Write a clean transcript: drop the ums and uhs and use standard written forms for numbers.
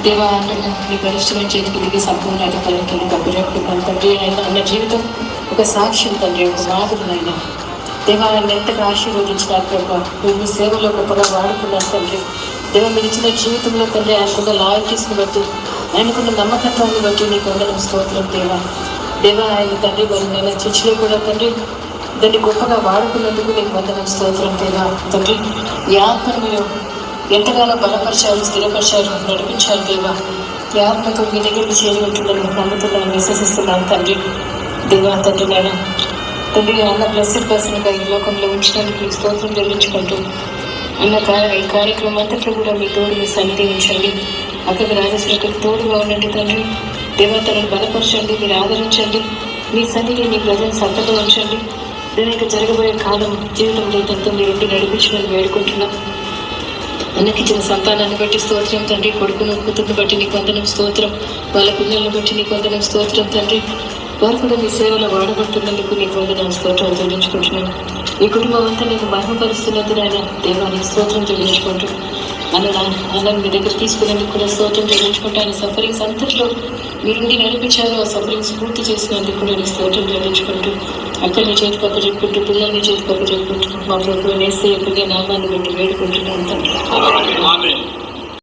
దేవా మీ పరిశ్రమ చేతికి సంపూర్ణ అధికారులకి అప్పచెప్పుకున్నాను తండ్రి. ఆయన అన్న జీవితం ఒక సాక్ష్యం తండ్రి, ఒక మాదిరి ఆయన. దేవా ఆయన ఎంతగా ఆశీర్వదించినారు ప్రభావ, మీ సేవలో గొప్పగా వాడుకున్నారు తండ్రి. దేవ మీరు ఇచ్చిన జీవితంలో తండ్రి ఆయనకున్న లాయల్టీస్ని బట్టి, ఆయనకున్న నమ్మకత్వాన్ని బట్టి నీకు వందనం స్తోత్రం దేవా. దేవా ఆయన తండ్రి నేను చర్చిలో కూడా తండ్రి దాన్ని గొప్పగా వాడుకున్నందుకు నీకు వందనం స్తోత్రం దేవా. తండ్రి ఈ ఆత్మను మీరు ఎంతగానో బలపరిచారు, స్థిరపరిచారు, నడిపించారు దేవా. ఈ ఆత్మతో మీ దగ్గరికి చేరి ఉంటుందని నమ్ముతున్నాను, విశ్వసిస్తున్నాను తండ్రి. దేవా తండ్రి నేను తండ్రి అన్న బ్లెస్డ్ పర్సన్గా ఈ లోకంలో ఉంచినందుకు మీ స్తోత్రం చెల్లించుకుంటూ అన్న ఈ కార్యక్రమం అంతట్లో కూడా మీ తోడు మీ సన్నిధి ఉంచండి. అక్కడికి రాజశ్రీకి తోడుగా ఉండండి తండ్రి. దేవా తనను బలపరచండి, మీరు ఆదరించండి, మీ సన్నిధి మీ ప్రజలను సత్తగా ఉంచండి. దానికి జరగబోయే కాలం జీవితంలో తనతో మీరు నడిపించమని వేడుకుంటున్నాం. అన్నకిచ్చిన సంతానాన్ని బట్టి స్తోత్రం తండ్రి. కొడుకును కూతురుని బట్టి నీకు వందనం స్తోత్రం. వాళ్ళ పిల్లలను బట్టి నీకు వందనం స్తోత్రం తండ్రి. వారు కూడా మీ సేవలో వాడబడుతున్నందుకు నీకు వందనం స్తోత్రాలు చెల్లించుకుంటున్నాను. ఈ కుటుంబం అంతా నీకు మహిమపరుస్తున్నందుకు ఆయన దేవానికి స్తోత్రం చెల్లించుకుంటూ అన్న మీ దగ్గర తీసుకునేందుకు కూడా స్తోత్రం చెల్లించుకుంటూ ఆయన సఫరింగ్స్ అంతట్లో మీరుండి నడిపించారు. ఆ సఫరింగ్స్ పూర్తి చేసినందుకు కూడా నేను స్తోత్రం చెల్లించుకుంటూ అక్కడిని చేతి పక్క చెప్పుకుంటూ పిల్లల్ని చేతి పక్క చెప్పుకుంటూ మా ప్రభుత్వం నేస్తే ఎప్పుడే నామాన్ని బట్టి వేడుకుంటున్నాను తండ్రి.